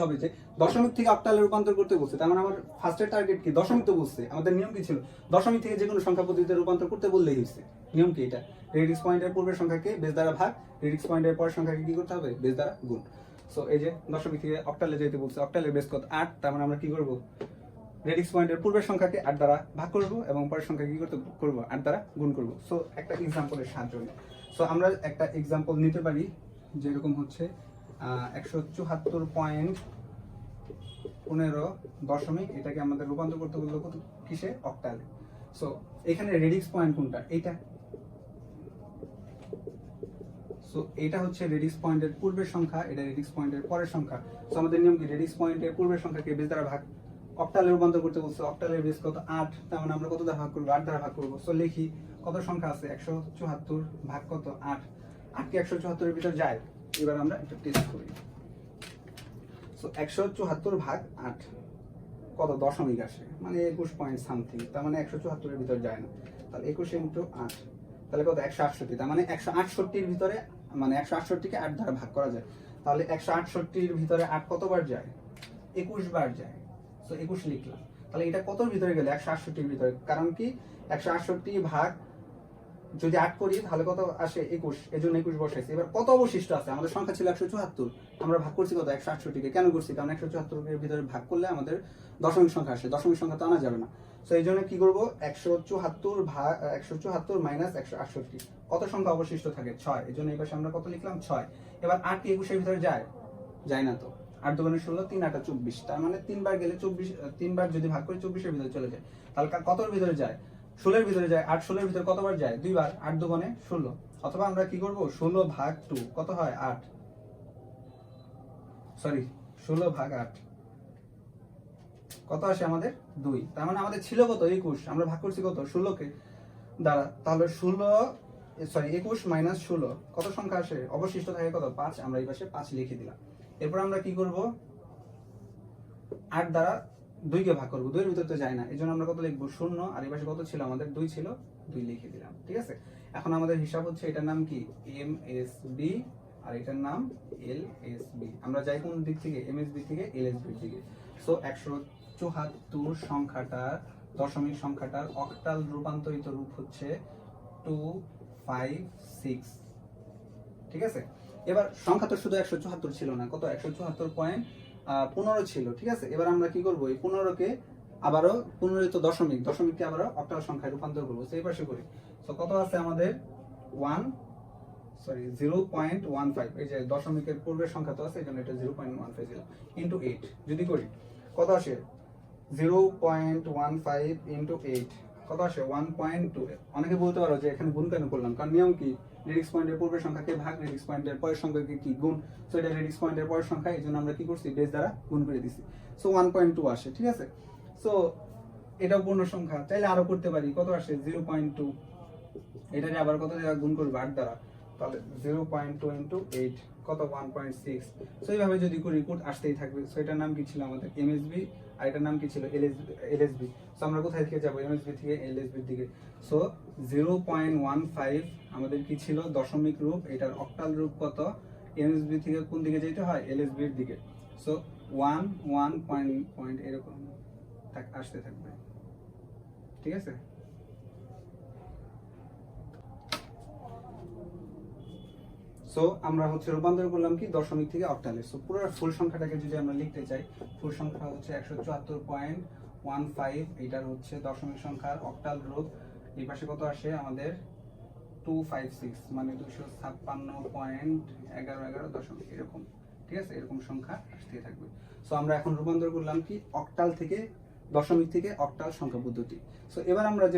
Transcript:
হবে যে দশমিক থেকে অক্টালে রূপান্তর করতে বলছে, তার মানে আমার ফার্স্টের টার্গেট কি, দশমিক তো বলছে। আমাদের নিয়ম কি ছিল, দশমিক থেকে যে কোনো সংখ্যা পদ্ধতিতে রূপান্তর করতে বললেই হয়েছে। নিয়ম কি এটা, রেডিক্স পয়েন্টের পূর্বের সংখ্যাকে বেস দ্বারা ভাগ, রেডিক্স পয়েন্টের পরের সংখ্যাকে কি করতে হবে, বেস দ্বারা গুণ। সো এই যে দশমিক থেকে অক্টালে যেতে বলছে, অক্টালের বেস কত 8, তার মানে আমরা কি করব, রেডিক্স পয়েন্টের পূর্বের সংখ্যাকে 8 দ্বারা ভাগ করব এবং পরের সংখ্যা কি করতে করব, 8 দ্বারা গুণ করব। সো একটা এক্সাম্পলের সাহায্য নিই। সো আমরা একটা এক্সাম্পল নিতে পারি, যেরকম হচ্ছে 174.15 এটাকে আমাদের রূপান্তর করতে বললো কত, কিসে, অক্টালে। সো এখানে রেডিক্স পয়েন্ট কোনটা, এইটা। সো এটা হচ্ছে রেডিক্স পয়েন্টের পূর্বের সংখ্যা, এটা রেডিক্স পয়েন্টের পরের সংখ্যা। সো আমাদের নিয়ম কি, রেডিক্স পয়েন্টের পূর্বের সংখ্যাকে বেস দ্বারা ভাগ, অক্টালে রূপান্তর করতে বলছে, অক্টালের বেস কত 8, তার মানে আমরা কত দ্বারা ভাগ করব, 8 দ্বারা ভাগ করব। সো লিখি কত সংখ্যা আছে, 174 ভাগ কত 8, 8 কি 174 এর ভিতর যায়? এবার আমরা একটা টেস্ট করি। সো 174 ভাগ 8 কত, দশমিক আসে, মানে 21 পয়েন্ট সামথিং, তার মানে 174 এর ভিতর যায় না। তাহলে 21 ইন্টু 8, তাহলে কত, 168, তার মানে 168 এর ভিতরে, মানে 168 কে 8 দ্বারা ভাগ করা যায়। তাহলে 168 এর ভিতরে 8 কতবার যায়, 21 বার যায়। সো 21 লিখলাম। তাহলে এটা কতর ভিতরে গেলে, 168 এর ভিতরে, কারণ কি 168 ভাগ যদি 8 করি তাহলে কত আসে, 21, এজন্য 21 বসাইছি। এবার কত অবশিষ্ট আছে, আমাদের সংখ্যা ছিল 174, আমরা ভাগ করছি কত, 168 কে। কেন করছি, কারণ 174 এর ভিতরে ভাগ করলে আমাদের দশমিক সংখ্যা আসে, দশমিক সংখ্যা তো আনা যাবে না। সো এই জন্য কি করবো, 174 ভাগ 174 মাইনাস 168, কত সংখ্যা অবশিষ্ট থাকে, 6, এই জন্য এই পাশে আমরা কত লিখলাম, 6। এবার 8 কি 21 এর ভিতরে যায়, যায় না তো, 8 দুগুণে 16, 3 8 24, তার মানে 3 বার গেলে 24, 3 বার যদি ভাগ করি 24 এর ভিতরে চলে যায়। তাহলে কতর ভিতরে যায়, 16 এর ভিতরে যায়। 8 16 এর ভিতরে কতবার যায়, 2 বার, 8 দুগুণে 16। অথবা আমরা কি করব, 16 ভাগ 2 কত হয়, 8, সরি 16 ভাগ 8 কত আসে আমাদের, 2। তার মানে আমাদের ছিল কত, 21, আমরা ভাগ করছি কত, 16 কে দ্বারা। তাহলে 21 মাইনাস 16 কত সংখ্যা আসে, অবশিষ্ট থাকে কত, 5, আমরা এই পাশে 5 লিখে দিলাম। এরপর আমরা কি করব, 8 দ্বারা 2 কে ভাগ করবো, 2 এর ভিতর তো যায় না, এই জন্য আমরা কত লিখবো, 0, আর এই পাশে কত ছিল আমাদের, 2 ছিল, 2 লিখে দিলাম। ঠিক আছে, এখন আমাদের হিসাব হচ্ছে, এটার নাম কি, MSB, আর এটার নাম LSB। আমরা যাই কোন দিক থেকে, MSB থেকে LSB এর দিকে। সো 174 সংখ্যাটার, দশমিক সংখ্যাটার অক্টাল রূপান্তরিত রূপ হচ্ছে 256। ঠিক আছে, এবার সংখ্যা তো শুধু 174 ছিল না, কত, 174.15 ছিল। ঠিক আছে, এবার আমরা কি করব, এই 15 কে আবারও, 15 তো দশমিক, দশমিককে আবারও অক্টাল সংখ্যায় রূপান্তর করব। সেই পাশে করি। সো কত আছে আমাদের, 0.15, এই যে দশমিকের পূর্বের সংখ্যা তো আছে, এই জন্য এটা 0.15 দিলাম, ইন্টু 8 যদি করি কত আসে, 0.15 ইন্টু 8 কত আসে, 1.2। অনেকে বলতে পারো যে এখানে গুণ কেন করলাম, কারণ নিয়ম কি, রেডিক্স পয়েন্টের পূর্বের সংখ্যাকে ভাগ, রেডিক্স পয়েন্টের পরের সংখ্যাকে কি গুণ। সো এটা রেডিক্স পয়েন্টের পরের সংখ্যা, এই জন্য আমরা কি করছি, বেস দ্বারা গুণ করে দিছি। সো 1.2 আসে। ঠিক আছে, সো এটাও পূর্ণ সংখ্যা, চাইলে আরো করতে পারি, কত আসে, 0.2, এটাকে আবার কত দ্বারা গুণ করবো, 8 দ্বারা, তাহলে 0.2 ইন্টু 8 কত, 1.6। সো এইভাবে যদি করি কোড আসতেই থাকবে। সো এটার নাম কি ছিল আমাদের, MSB, আর এটার নাম কি ছিল, LSB। সো আমরা কোথায় থেকে যাবো, MSB থেকে LSB এর দিকে। সো 0.15 আমাদের কি ছিল, দশমিক রূপ, এটার অক্টাল রূপ কত, MSB থেকে কোন দিকে যেতে হয়, LSB এর দিকে। সো 1 পয়েন্ট এরকম আসতে থাকবে। ঠিক আছে, সো আমরা হচ্ছে রূপান্তর করলাম কি, দশমিক থেকে অক্টালে। সো পুরো ফুল সংখ্যাটাকে যদি আমরা লিখতে চাই, ফুল সংখ্যা হচ্ছে 174.15, এটার হচ্ছে দশমিক সংখ্যার অক্টাল রূপ। এই পাশে কত আসে আমাদের, 256, মানে 256.11 দশমিক এরকম। ঠিক আছে, এরকম সংখ্যা আসতে থাকবে। সো আমরা এখন রূপান্তর করলাম কি, অক্টাল থেকে, দশমিক থেকে অক্টাল সংখ্যা পদ্ধতি। সো এবার আমরা যে